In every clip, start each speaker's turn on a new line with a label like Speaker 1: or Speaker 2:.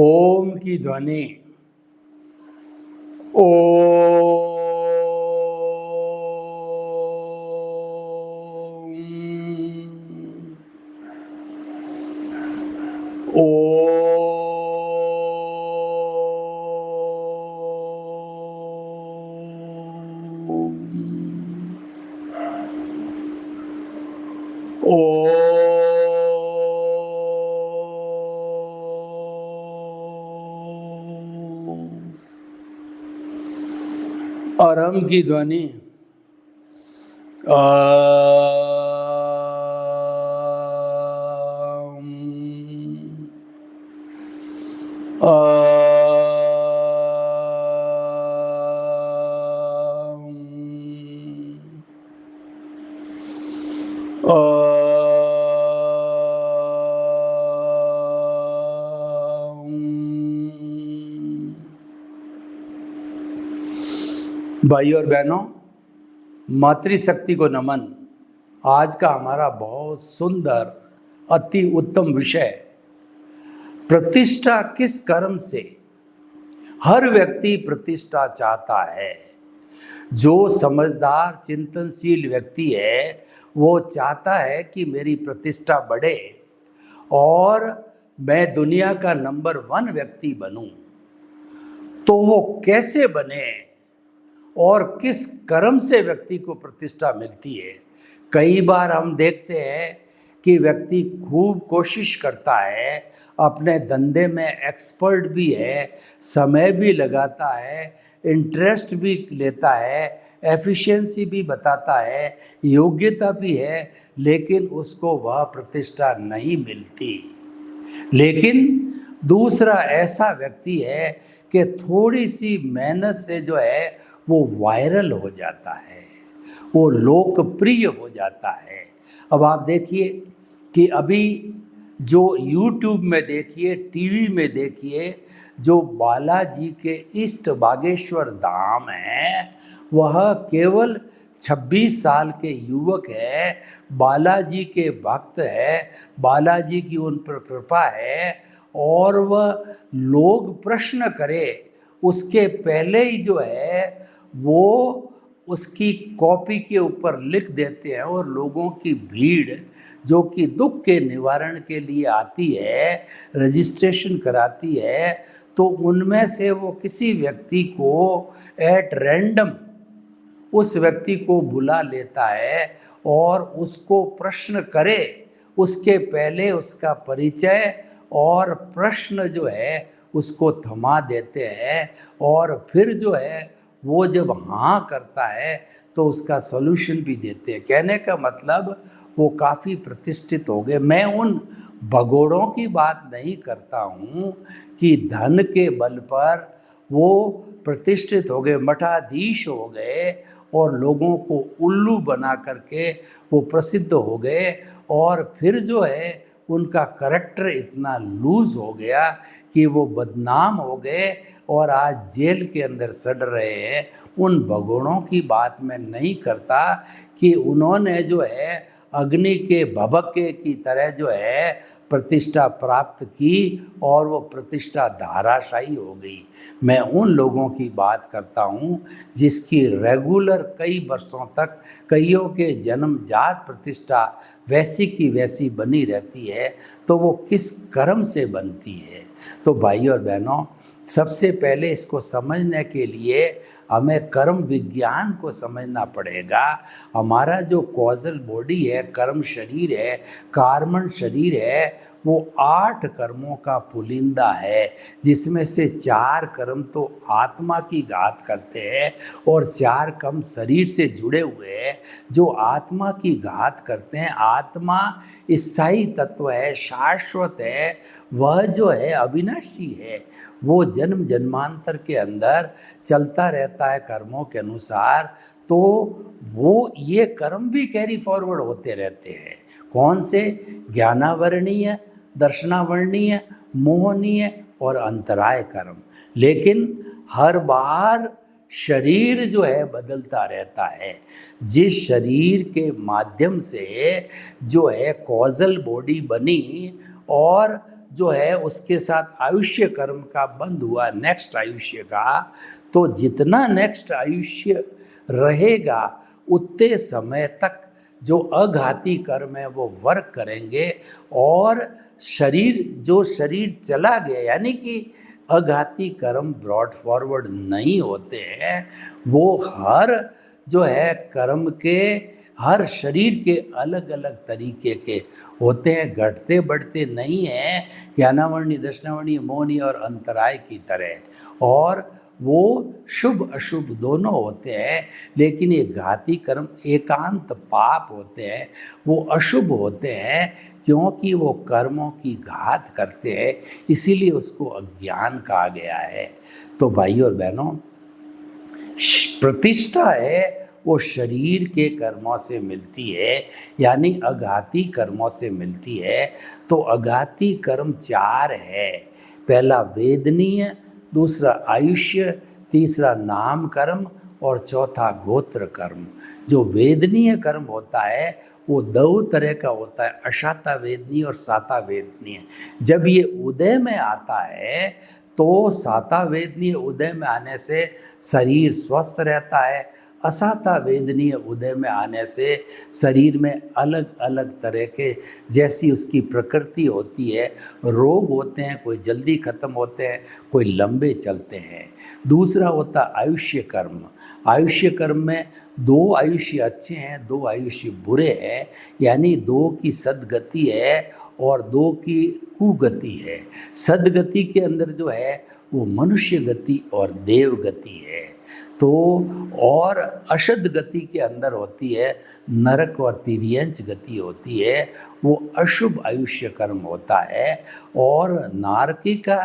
Speaker 1: ओम की ध्वनि ओ अरम की ध्वनि भाई और बहनों, मातृशक्ति को नमन। आज का हमारा बहुत सुंदर अति उत्तम विषय, प्रतिष्ठा किस कर्म से। हर व्यक्ति प्रतिष्ठा चाहता है। जो समझदार चिंतनशील व्यक्ति है वो चाहता है कि मेरी प्रतिष्ठा बढ़े और मैं दुनिया का नंबर 1 व्यक्ति बनूं। तो वो कैसे बने और किस कर्म से व्यक्ति को प्रतिष्ठा मिलती है। कई बार हम देखते हैं कि व्यक्ति खूब कोशिश करता है, अपने धंधे में एक्सपर्ट भी है, समय भी लगाता है, इंटरेस्ट भी लेता है, एफिशिएंसी भी बताता है, योग्यता भी है, लेकिन उसको वह प्रतिष्ठा नहीं मिलती। लेकिन दूसरा ऐसा व्यक्ति है कि थोड़ी सी मेहनत से जो है वो वायरल हो जाता है, वो लोकप्रिय हो जाता है। अब आप देखिए कि अभी जो YouTube में देखिए, टीवी में देखिए, जो बालाजी के इष्ट बागेश्वर धाम है, वह केवल 26 साल के युवक है, बालाजी के भक्त है, बालाजी की उन पर कृपा है, और वह लोग प्रश्न करे उसके पहले ही जो है वो उसकी कॉपी के ऊपर लिख देते हैं, और लोगों की भीड़ जो कि दुख के निवारण के लिए आती है, रजिस्ट्रेशन कराती है, तो उनमें से वो किसी व्यक्ति को एट रैंडम उस व्यक्ति को बुला लेता है और उसको प्रश्न करे, उसके पहले उसका परिचय और प्रश्न जो है उसको थमा देते हैं, और फिर जो है वो जब हाँ करता है तो उसका सॉल्यूशन भी देते हैं। कहने का मतलब वो काफ़ी प्रतिष्ठित हो गए। मैं उन भगोड़ों की बात नहीं करता हूँ कि धन के बल पर वो प्रतिष्ठित हो गए, मठाधीश हो गए और लोगों को उल्लू बना करके वो प्रसिद्ध हो गए, और फिर जो है उनका करैक्टर इतना लूज हो गया कि वो बदनाम हो गए और आज जेल के अंदर सड़ रहे हैं। उन भगोड़ों की बात मैं नहीं करता कि उन्होंने जो है अग्नि के भभके की तरह जो है प्रतिष्ठा प्राप्त की और वो प्रतिष्ठा धाराशायी हो गई। मैं उन लोगों की बात करता हूँ जिसकी रेगुलर कई वर्षों तक कईयों के जन्मजात प्रतिष्ठा वैसी की वैसी बनी रहती है। तो वो किस कर्म से बनती है। तो भाई और बहनों, सबसे पहले इसको समझने के लिए हमें कर्म विज्ञान को समझना पड़ेगा। हमारा जो कॉजल बॉडी है, कर्म शरीर है, कार्मण शरीर है, वो 8 कर्मों का पुलिंदा है, जिसमें से 4 कर्म तो आत्मा की घात करते हैं और 4 कर्म शरीर से जुड़े हुए हैं। जो आत्मा की घात करते हैं, आत्मा स्थायी तत्व है, शाश्वत है, वह जो है अविनाशी है, वो जन्म जन्मांतर के अंदर चलता रहता है कर्मों के अनुसार। तो वो ये कर्म भी कैरी फॉरवर्ड होते रहते हैं। कौन से? ज्ञानावरणीय, दर्शनावरणीय, मोहनीय और अंतराय कर्म। लेकिन हर बार शरीर जो है बदलता रहता है। जिस शरीर के माध्यम से जो है कॉजल बॉडी बनी और जो है उसके साथ आयुष्य कर्म का बंध हुआ नेक्स्ट आयुष्य का, तो जितना नेक्स्ट आयुष्य रहेगा उतने समय तक जो अघाती कर्म है वो वर्क करेंगे, और शरीर चला गया यानी कि अघाती कर्म ब्रॉड फॉरवर्ड नहीं होते हैं, वो हर जो है कर्म के हर शरीर के अलग अलग तरीके के होते हैं, घटते बढ़ते नहीं हैं ज्ञानावर्णी दक्षिणावर्णी मौनी और अंतराय की तरह, और वो शुभ अशुभ दोनों होते हैं। लेकिन ये घाती कर्म एकांत पाप होते हैं, वो अशुभ होते हैं क्योंकि वो कर्मों की घात करते हैं, इसीलिए उसको अज्ञान कहा गया है। तो भाइयों और बहनों, प्रतिष्ठा है वो शरीर के कर्मों से मिलती है, यानी अघाती कर्मों से मिलती है। तो अघाती कर्म 4 है। पहला वेदनीय, दूसरा आयुष्य, तीसरा नाम कर्म और चौथा गोत्र कर्म। जो वेदनीय कर्म होता है वो 2 तरह का होता है, अशाता वेदनीय और साता वेदनीय। जब ये उदय में आता है तो साता वेदनीय उदय में आने से शरीर स्वस्थ रहता है, असाता वेदनीय उदय में आने से शरीर में अलग अलग तरह के जैसी उसकी प्रकृति होती है, रोग होते हैं, कोई जल्दी खत्म होते हैं, कोई लंबे चलते हैं। दूसरा होता आयुष्य कर्म। आयुष्य कर्म में 2 आयुष्य अच्छे हैं, 2 आयुष्य बुरे हैं, यानी 2 की सद्गति है और 2 की कुगति है। सद्गति के अंदर जो है वो मनुष्य गति और देव गति है, तो और अशद गति के अंदर होती है नरक और तिर्यंच गति होती है, वो अशुभ आयुष्य कर्म होता है। और नारकी का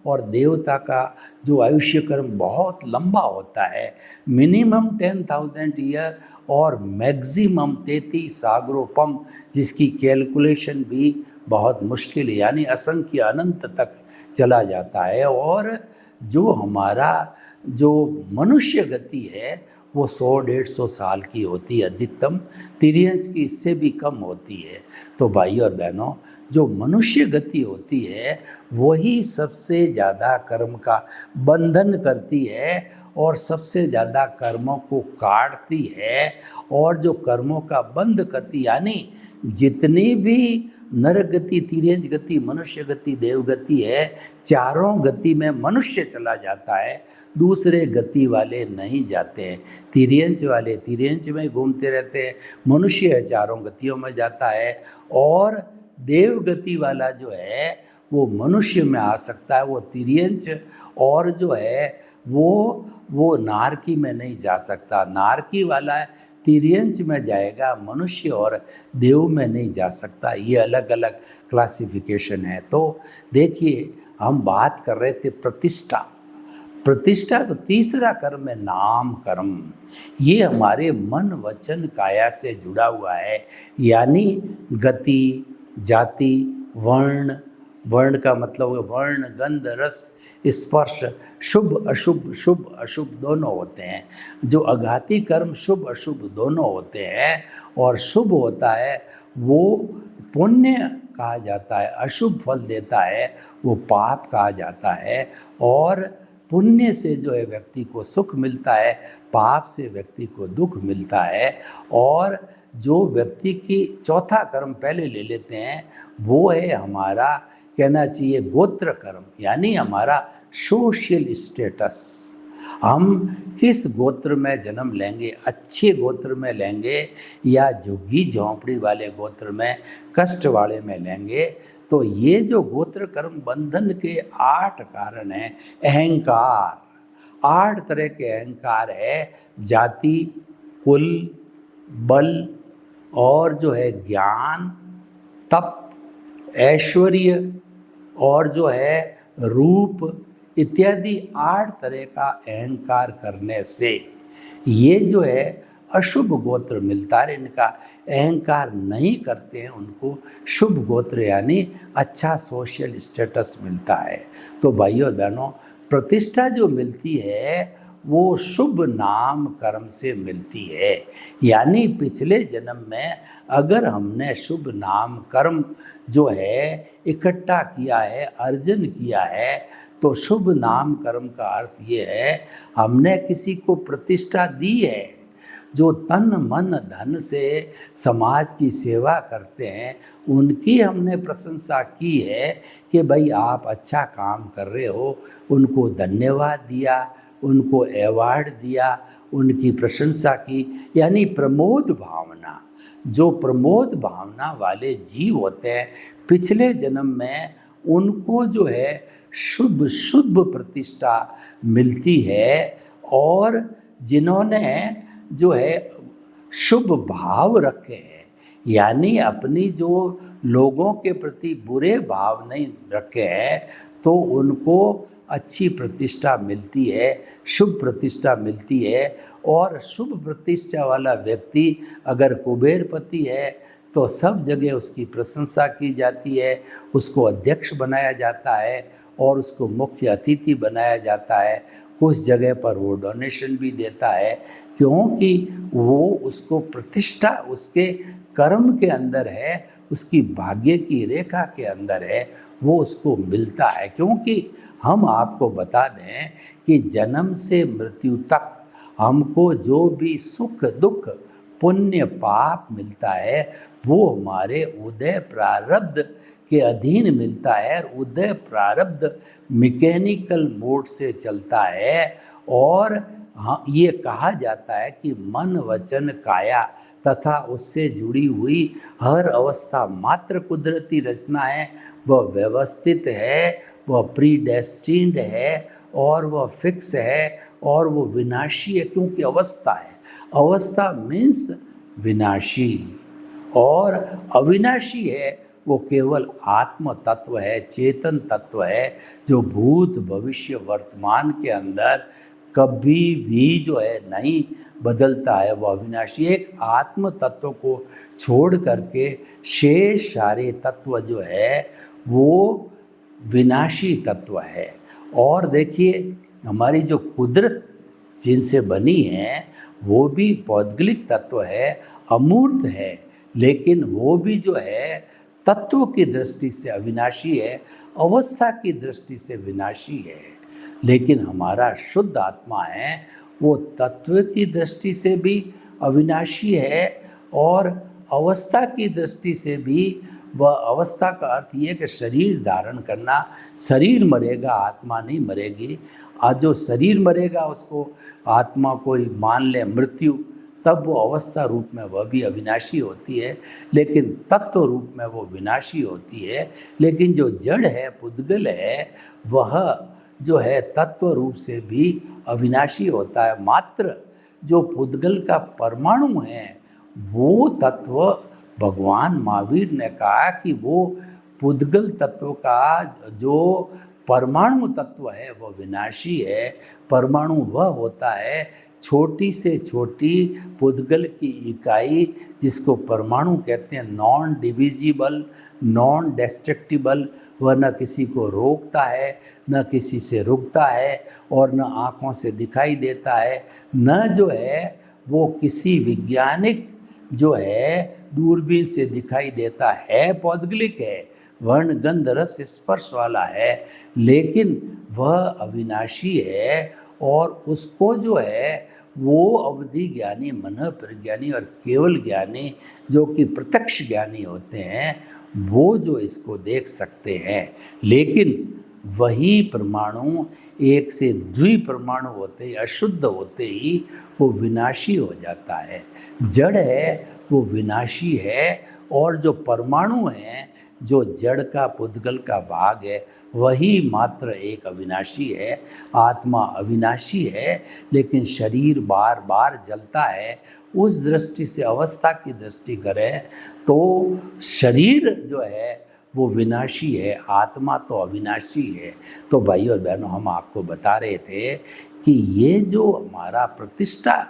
Speaker 1: और देवता का जो आयुष्य कर्म बहुत लंबा होता है, मिनिमम 10,000 ईयर और मैक्सिमम 33 सागरोपम, जिसकी कैलकुलेशन भी बहुत मुश्किल है, यानी असंख्य अनंत तक चला जाता है। और जो हमारा जो मनुष्य गति है वो 100-150 साल की होती है अधिकतम, तिर्यंच की इससे भी कम होती है। तो भाइयों और बहनों, जो मनुष्य गति होती है वही सबसे ज़्यादा कर्म का बंधन करती है और सबसे ज़्यादा कर्मों को काटती है, और जो कर्मों का बंध करती, यानी जितनी भी नरक गति, तिर्यंच गति, मनुष्य गति, देव गति है, चारों गति में मनुष्य चला जाता है, दूसरे गति वाले नहीं जाते हैं। तिर्यंच वाले तिर्यंच में घूमते रहते हैं, मनुष्य है चारों गतियों में जाता है, और देव गति वाला जो है वो मनुष्य में आ सकता है, वो तिर्यंच, और जो है वो नारकी में नहीं जा सकता। नारकी वाला तिर्यंच में जाएगा, मनुष्य और देव में नहीं जा सकता। ये अलग अलग क्लासिफिकेशन है। तो देखिए, हम बात कर रहे थे प्रतिष्ठा। तो तीसरा कर्म है नाम कर्म। ये हमारे मन वचन काया से जुड़ा हुआ है, यानी गति, जाति, वर्ण का मतलब वर्ण, गंध, रस, स्पर्श, शुभ अशुभ दोनों होते हैं। जो अघाती कर्म शुभ अशुभ दोनों होते हैं, और शुभ होता है वो पुण्य कहा जाता है, अशुभ फल देता है वो पाप कहा जाता है। और पुण्य से जो है व्यक्ति को सुख मिलता है, पाप से व्यक्ति को दुख मिलता है। और जो व्यक्ति की चौथा कर्म पहले ले लेते हैं वो है हमारा, कहना चाहिए, गोत्र कर्म, यानी हमारा सोशल स्टेटस। हम किस गोत्र में जन्म लेंगे, अच्छे गोत्र में लेंगे या झुग्गी झोंपड़ी वाले गोत्र में, कष्ट वाले में लेंगे। तो ये जो गोत्र कर्म बंधन के 8 कारण हैं। अहंकार, 8 तरह के अहंकार है, जाति, कुल, बल, और जो है ज्ञान, तप, ऐश्वर्य, और जो है रूप इत्यादि 8 तरह का अहंकार करने से ये जो है अशुभ गोत्र मिलता है। इनका अहंकार नहीं करते हैं उनको शुभ गोत्र यानी अच्छा सोशल स्टेटस मिलता है। तो भाइयों और बहनों, प्रतिष्ठा जो मिलती है वो शुभ नाम कर्म से मिलती है। यानी पिछले जन्म में अगर हमने शुभ नाम कर्म जो है इकट्ठा किया है, अर्जन किया है, तो शुभ नाम कर्म का अर्थ ये है हमने किसी को प्रतिष्ठा दी है। जो तन मन धन से समाज की सेवा करते हैं उनकी हमने प्रशंसा की है कि भाई आप अच्छा काम कर रहे हो, उनको धन्यवाद दिया, उनको अवार्ड दिया, उनकी प्रशंसा की। यानी प्रमोद भावना, जो प्रमोद भावना वाले जीव होते हैं पिछले जन्म में उनको जो है शुभ प्रतिष्ठा मिलती है। और जिन्होंने जो है शुभ भाव रखे हैं, यानी अपनी जो लोगों के प्रति बुरे भाव नहीं रखे हैं, तो उनको अच्छी प्रतिष्ठा मिलती है, शुभ प्रतिष्ठा मिलती है। और शुभ प्रतिष्ठा वाला व्यक्ति अगर कुबेरपति है तो सब जगह उसकी प्रशंसा की जाती है, उसको अध्यक्ष बनाया जाता है और उसको मुख्य अतिथि बनाया जाता है। कुछ जगह पर वो डोनेशन भी देता है, क्योंकि वो उसको प्रतिष्ठा उसके कर्म के अंदर है, उसकी भाग्य की रेखा के अंदर है, वो उसको मिलता है। क्योंकि हम आपको बता दें कि जन्म से मृत्यु तक हमको जो भी सुख दुख पुण्य पाप मिलता है वो हमारे उदय प्रारब्ध के अधीन मिलता है। उदय प्रारब्ध मैकेनिकल मोड से चलता है। और हाँ, ये कहा जाता है कि मन वचन काया तथा उससे जुड़ी हुई हर अवस्था मात्र कुदरती रचना है, वह व्यवस्थित है, वह प्रीडेस्टिन्ड है और वह फिक्स है और वो विनाशी है। क्योंकि अवस्था है, अवस्था मीन्स विनाशी, और अविनाशी है वो केवल आत्म तत्व है, चेतन तत्व है, जो भूत भविष्य वर्तमान के अंदर कभी भी जो है नहीं बदलता है। वो अविनाशी एक आत्म तत्व को छोड़ करके शेष सारे तत्व जो है वो विनाशी तत्व है। और देखिए हमारी जो कुदरत जिनसे बनी है वो भी पौद्गलिक तत्व है, अमूर्त है, लेकिन वो भी जो है तत्व की दृष्टि से अविनाशी है, अवस्था की दृष्टि से विनाशी है। लेकिन हमारा शुद्ध आत्मा है वो तत्व की दृष्टि से भी अविनाशी है और अवस्था की दृष्टि से भी। वह अवस्था का अर्थ ये कि शरीर धारण करना, शरीर मरेगा आत्मा नहीं मरेगी। आज जो शरीर मरेगा उसको आत्मा कोई मान ले मृत्यु, तब वो अवस्था रूप में वह भी अविनाशी होती है, लेकिन तत्व रूप में वो विनाशी होती है। लेकिन जो जड़ है, पुद्गल है, वह जो है तत्व रूप से भी अविनाशी होता है। मात्र जो पुद्गल का परमाणु है वो तत्व, भगवान महावीर ने कहा कि वो पुद्गल तत्व का जो परमाणु तत्व है वो विनाशी है। परमाणु वह होता है छोटी से छोटी पुद्गल की इकाई जिसको परमाणु कहते हैं, नॉन डिविजिबल, नॉन डिस्ट्रक्टिबल। वह न किसी को रोकता है, न किसी से रुकता है और न आँखों से दिखाई देता है, न जो है वो किसी वैज्ञानिक जो है दूरबीन से दिखाई देता है। पौद्गलिक है, वर्ण गंध रस स्पर्श वाला है, लेकिन वह अविनाशी है। और उसको जो है वो अवधि ज्ञानी, मन प्रज्ञानी और केवल ज्ञानी जो कि प्रत्यक्ष ज्ञानी होते हैं वो जो इसको देख सकते हैं। लेकिन वही परमाणु एक से द्विपरमाणु होते ही, अशुद्ध होते ही वो विनाशी हो जाता है। जड़ है वो विनाशी है और जो परमाणु हैं, जो जड़ का पुद्गल का भाग है, वही मात्र एक अविनाशी है। आत्मा अविनाशी है, लेकिन शरीर बार बार जलता है। उस दृष्टि से अवस्था की दृष्टि करें तो शरीर जो है वो विनाशी है, आत्मा तो अविनाशी है। तो भाइयों और बहनों, हम आपको बता रहे थे कि ये जो हमारा प्रतिष्ठा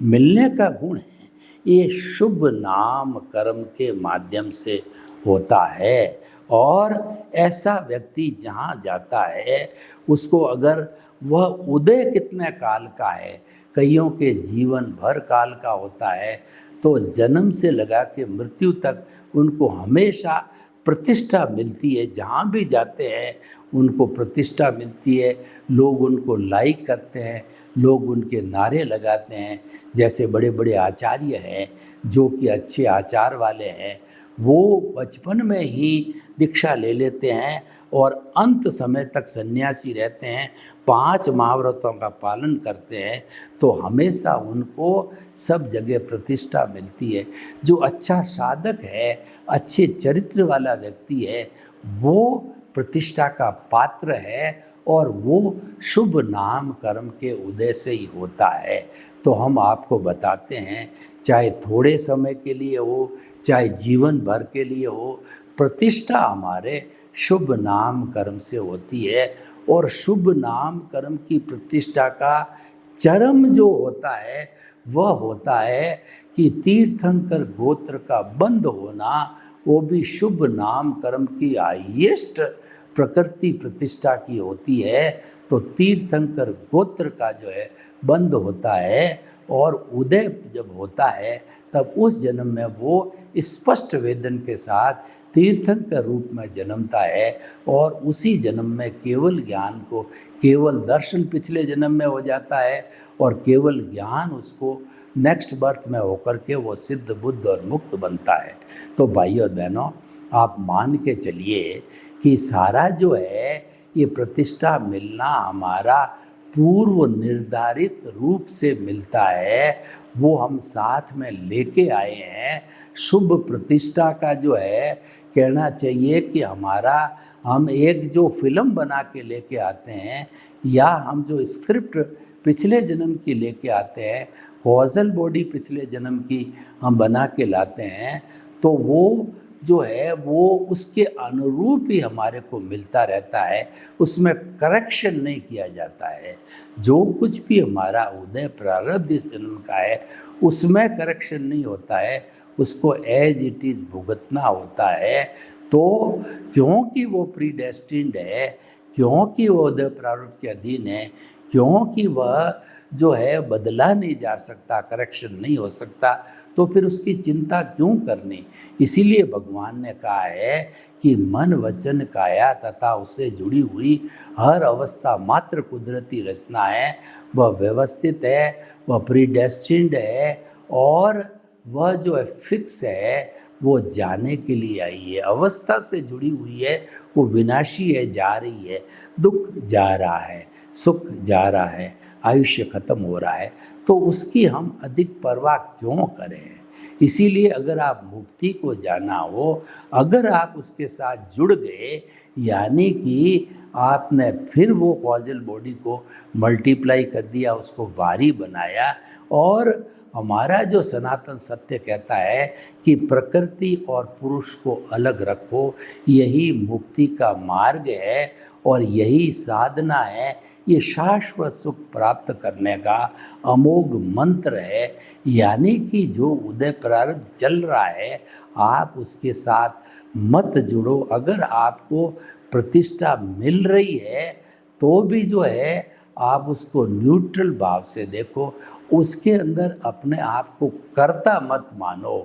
Speaker 1: मिलने का गुण है ये शुभ नाम कर्म के माध्यम से होता है। और ऐसा व्यक्ति जहाँ जाता है उसको अगर वह उदय कितने काल का है, कईयों के जीवन भर काल का होता है। तो जन्म से लगा के मृत्यु तक उनको हमेशा प्रतिष्ठा मिलती है, जहाँ भी जाते हैं उनको प्रतिष्ठा मिलती है, लोग उनको लाइक करते हैं, लोग उनके नारे लगाते हैं। जैसे बड़े बड़े आचार्य हैं जो कि अच्छे आचार वाले हैं, वो बचपन में ही दीक्षा ले लेते हैं और अंत समय तक सन्यासी रहते हैं, 5 महाव्रतों का पालन करते हैं, तो हमेशा उनको सब जगह प्रतिष्ठा मिलती है। जो अच्छा साधक है, अच्छे चरित्र वाला व्यक्ति है, वो प्रतिष्ठा का पात्र है और वो शुभ नाम कर्म के उदय से ही होता है। तो हम आपको बताते हैं, चाहे थोड़े समय के लिए हो, चाहे जीवन भर के लिए हो, प्रतिष्ठा हमारे शुभ नाम कर्म से होती है। और शुभ नाम कर्म की प्रतिष्ठा का चरम जो होता है वह होता है कि तीर्थंकर गोत्र का बंद होना, वो भी शुभ नाम कर्म की हाईएस्ट प्रकृति प्रतिष्ठा की होती है। तो तीर्थंकर गोत्र का जो है बंद होता है और उदय जब होता है तब उस जन्म में वो स्पष्ट वेदन के साथ तीर्थंकर रूप में जन्मता है और उसी जन्म में केवल ज्ञान को, केवल दर्शन पिछले जन्म में हो जाता है और केवल ज्ञान उसको नेक्स्ट बर्थ में होकर के वो सिद्ध बुद्ध और मुक्त बनता है। तो भाई और बहनों, आप मान के चलिए कि सारा जो है ये प्रतिष्ठा मिलना हमारा पूर्व निर्धारित रूप से मिलता है, वो हम साथ में लेके आए हैं। शुभ प्रतिष्ठा का जो है कहना चाहिए कि हमारा, हम एक जो फिल्म बना के लेके आते हैं या हम जो स्क्रिप्ट पिछले जन्म की लेके आते हैं, कॉजल बॉडी पिछले जन्म की हम बना के लाते हैं, तो वो जो है वो उसके अनुरूप ही हमारे को मिलता रहता है, उसमें करेक्शन नहीं किया जाता है। जो कुछ भी हमारा उदय प्रारब्ध इस जन्म का है उसमें करेक्शन नहीं होता है, उसको एज इट इज़ भुगतना होता है। तो क्योंकि वो प्रीडेस्टिन्ड है, क्योंकि वो उदय प्रारब्ध के अधीन है, क्योंकि वह जो है बदला नहीं जा सकता, करेक्शन नहीं हो सकता, तो फिर उसकी चिंता क्यों करनी। इसीलिए भगवान ने कहा है कि मन वचन काया तथा उससे जुड़ी हुई हर अवस्था मात्र कुदरती रचना है, वह व्यवस्थित है, वह प्रीडेस्टिन्ड है और वह जो है फिक्स है, वो जाने के लिए आई है। अवस्था से जुड़ी हुई है, वो विनाशी है, जा रही है, दुख जा रहा है, सुख जा रहा है, आयुष्य खत्म हो रहा है, तो उसकी हम अधिक परवाह क्यों करें। इसीलिए अगर आप मुक्ति को जाना हो, अगर आप उसके साथ जुड़ गए, यानी कि आपने फिर वो कॉजल बॉडी को मल्टीप्लाई कर दिया, उसको भारी बनाया, और हमारा जो सनातन सत्य कहता है कि प्रकृति और पुरुष को अलग रखो, यही मुक्ति का मार्ग है और यही साधना है, ये शाश्वत सुख प्राप्त करने का अमोघ मंत्र है। यानी कि जो उदय प्रारब्ध चल रहा है, आप उसके साथ मत जुड़ो। अगर आपको प्रतिष्ठा मिल रही है तो भी जो है आप उसको न्यूट्रल भाव से देखो, उसके अंदर अपने आप को कर्ता मत मानो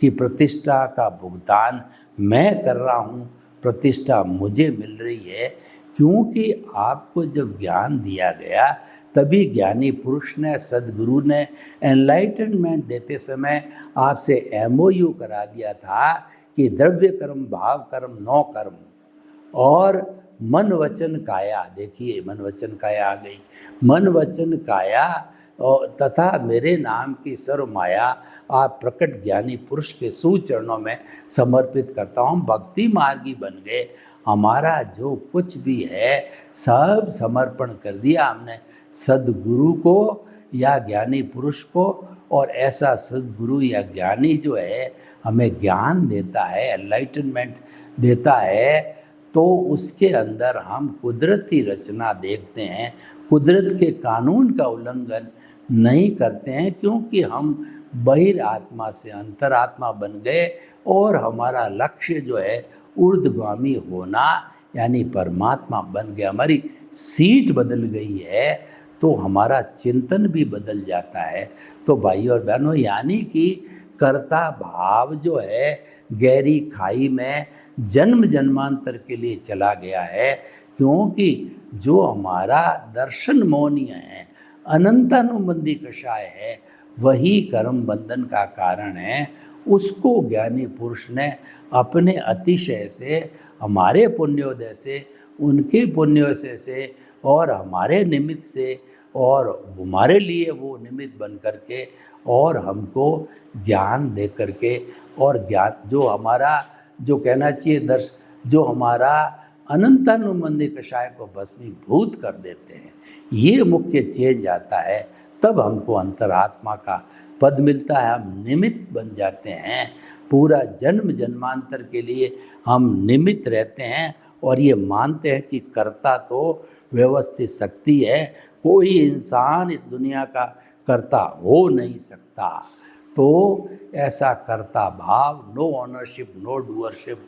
Speaker 1: कि प्रतिष्ठा का भुगतान मैं कर रहा हूँ, प्रतिष्ठा मुझे मिल रही है। क्योंकि आपको जब ज्ञान दिया गया तभी ज्ञानी पुरुष ने, सदगुरु ने एनलाइटनमेंट देते समय आपसे MOU करा दिया था कि द्रव्य कर्म, भाव कर्म, 9 कर्म और मन वचन काया। देखिए मन वचन काया आ गई, मन वचन काया और तथा मेरे नाम की सर्व माया आप प्रकट ज्ञानी पुरुष के सुचरणों में समर्पित करता हूँ। भक्ति मार्गी बन गए, हमारा जो कुछ भी है सब समर्पण कर दिया हमने सदगुरु को या ज्ञानी पुरुष को, और ऐसा सदगुरु या ज्ञानी जो है हमें ज्ञान देता है, एनलाइटनमेंट देता है, तो उसके अंदर हम कुदरती रचना देखते हैं, कुदरत के कानून का उल्लंघन नहीं करते हैं, क्योंकि हम बहिरात्मा से अंतरात्मा बन गए और हमारा लक्ष्य जो है ऊर्ध्वगामी होना यानी परमात्मा बन गया। हमारी सीट बदल गई है तो हमारा चिंतन भी बदल जाता है। तो भाई और बहनों, यानी कि कर्ता भाव जो है गहरी खाई में जन्म जन्मांतर के लिए चला गया है, क्योंकि जो हमारा दर्शन मौनीय है, अनंतानुबंधी कषाय है, वही कर्म बंधन का कारण है। उसको ज्ञानी पुरुष ने अपने अतिशय से, हमारे पुण्योदय से, उनके पुण्योदय से और हमारे निमित्त से और हमारे लिए वो निमित्त बन करके और हमको ज्ञान दे करके और ज्ञान जो हमारा जो कहना चाहिए जो हमारा अनंतानुबंधी कषाय को भस्मीभूत कर देते हैं। ये मुख्य चेंज आता है, तब हमको अंतरात्मा का पद मिलता है, हम निमित्त बन जाते हैं। पूरा जन्म जन्मांतर के लिए हम निमित्त रहते हैं और ये मानते हैं कि कर्ता तो व्यवस्थित शक्ति है, कोई इंसान इस दुनिया का कर्ता हो नहीं सकता। तो ऐसा कर्ता भाव, नो ऑनरशिप नो डूअरशिप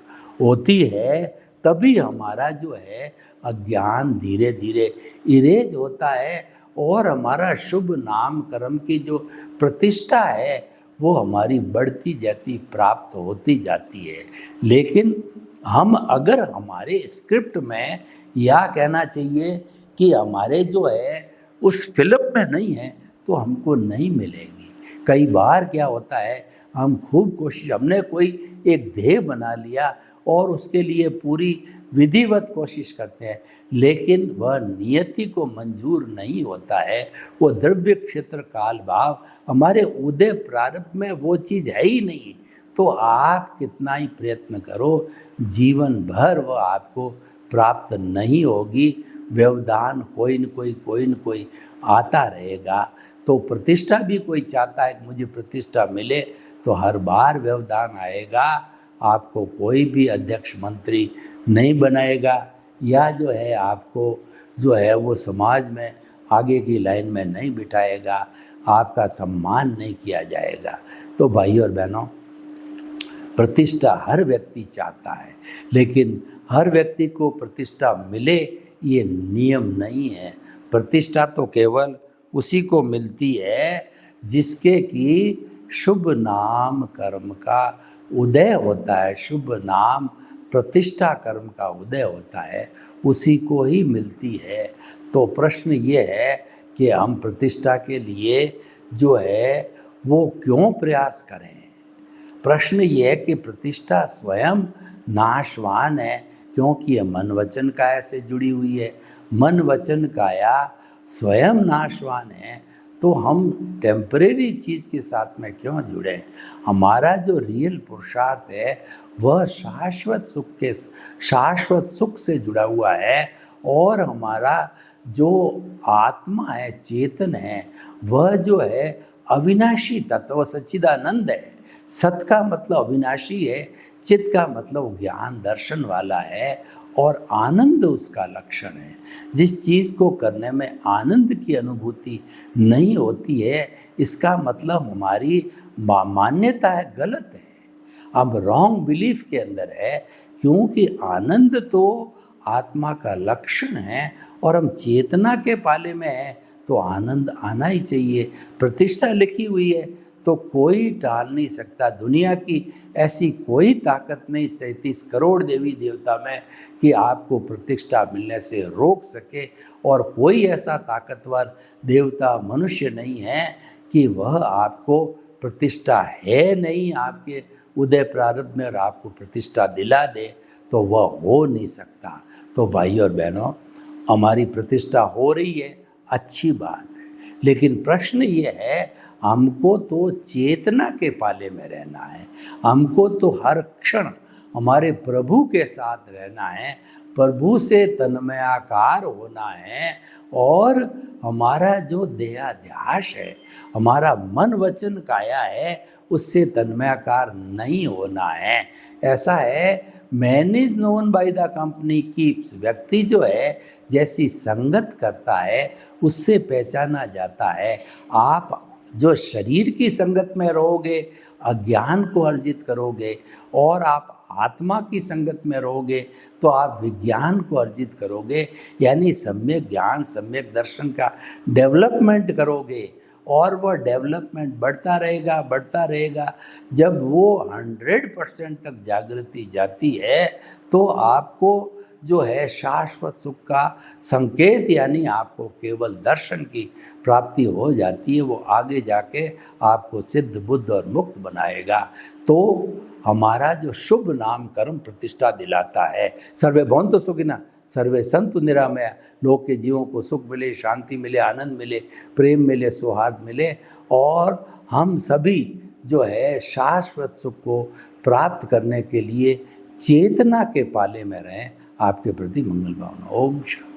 Speaker 1: होती है, तभी हमारा जो है अज्ञान धीरे धीरे इरेज होता है और हमारा शुभ नाम कर्म की जो प्रतिष्ठा है वो हमारी बढ़ती जाती, प्राप्त होती जाती है। लेकिन हम अगर हमारे स्क्रिप्ट में, या कहना चाहिए कि हमारे जो है उस फिल्म में नहीं है, तो हमको नहीं मिलेगी। कई बार क्या होता है, हम खूब कोशिश, हमने कोई एक ध्येय बना लिया और उसके लिए पूरी विधिवत कोशिश करते हैं, लेकिन वह नियति को मंजूर नहीं होता है। वो द्रव्य क्षेत्र काल भाव हमारे उदय प्रारंभ में वो चीज़ है ही नहीं। तो आप कितना ही प्रयत्न करो, जीवन भर वह आपको प्राप्त नहीं होगी। व्यवधान कोई न कोई आता रहेगा। तो प्रतिष्ठा भी कोई चाहता है कि मुझे प्रतिष्ठा मिले, तो हर बार व्यवधान आएगा। आपको कोई भी अध्यक्ष मंत्री नहीं बनाएगा, या जो है आपको जो है वो समाज में आगे की लाइन में नहीं बिठाएगा, आपका सम्मान नहीं किया जाएगा। तो भाई और बहनों, प्रतिष्ठा हर व्यक्ति चाहता है, लेकिन हर व्यक्ति को प्रतिष्ठा मिले ये नियम नहीं है। प्रतिष्ठा तो केवल उसी को मिलती है जिसके कि शुभ नाम कर्म का उदय होता है, शुभ नाम प्रतिष्ठा कर्म का उदय होता है, उसी को ही मिलती है। तो प्रश्न ये है कि हम प्रतिष्ठा के लिए जो है वो क्यों प्रयास करें। प्रश्न ये है कि प्रतिष्ठा स्वयं नाशवान है, क्योंकि ये मन वचन काया से जुड़ी हुई है। मन वचन काया स्वयं नाशवान है, तो हम टेम्परेरी चीज़ के साथ में क्यों जुड़े। हमारा जो रियल पुरुषार्थ है वह शाश्वत सुख से जुड़ा हुआ है, और हमारा जो आत्मा है, चेतन है, वह जो है अविनाशी तत्व सच्चिदानंद है। सत का मतलब अविनाशी है, चित का मतलब ज्ञान दर्शन वाला है, और आनंद उसका लक्षण है। जिस चीज़ को करने में आनंद की अनुभूति नहीं होती है, इसका मतलब हमारी मान्यता है गलत है, हम रॉन्ग बिलीफ के अंदर है। क्योंकि आनंद तो आत्मा का लक्षण है, और हम चेतना के पाले में हैं तो आनंद आना ही चाहिए। प्रतिष्ठा लिखी हुई है तो कोई टाल नहीं सकता। दुनिया की ऐसी कोई ताकत नहीं 33 करोड़ देवी देवता में कि आपको प्रतिष्ठा मिलने से रोक सके, और कोई ऐसा ताकतवर देवता मनुष्य नहीं है कि वह आपको प्रतिष्ठा है नहीं आपके उदय प्रारंभ में और आपको प्रतिष्ठा दिला दे, तो वह हो नहीं सकता। तो भाई और बहनों, हमारी प्रतिष्ठा हो रही है, अच्छी बात है, लेकिन प्रश्न ये है, हमको तो चेतना के पाले में रहना है, हमको तो हर क्षण हमारे प्रभु के साथ रहना है, प्रभु से तन्मयाकार होना है, और हमारा जो देहाध्यास है, हमारा मन वचन काया है, उससे तन्मयाकार नहीं होना है। ऐसा है, man is known by the company keeps. व्यक्ति जो है जैसी संगत करता है उससे पहचाना जाता है। आप जो शरीर की संगत में रहोगे, अज्ञान को अर्जित करोगे, और आप आत्मा की संगत में रहोगे तो आप विज्ञान को अर्जित करोगे, यानी सम्यक ज्ञान सम्यक दर्शन का डेवलपमेंट करोगे, और वह डेवलपमेंट बढ़ता रहेगा। जब वो 100% तक जागृति जाती है तो आपको जो है शाश्वत सुख का संकेत, यानी आपको केवल दर्शन की प्राप्ति हो जाती है। वो आगे जाके आपको सिद्ध बुद्ध और मुक्त बनाएगा। तो हमारा जो शुभ नाम कर्म प्रतिष्ठा दिलाता है। सर्वे भवन्तु सुखिनः, सर्वे सन्तु निरामया, लोक के जीवों को सुख मिले, शांति मिले, आनंद मिले, प्रेम मिले, सौहार्द मिले, और हम सभी जो है शाश्वत सुख को प्राप्त करने के लिए चेतना के पाले में रहें। आपके प्रति मंगल भावना। ओम शांति।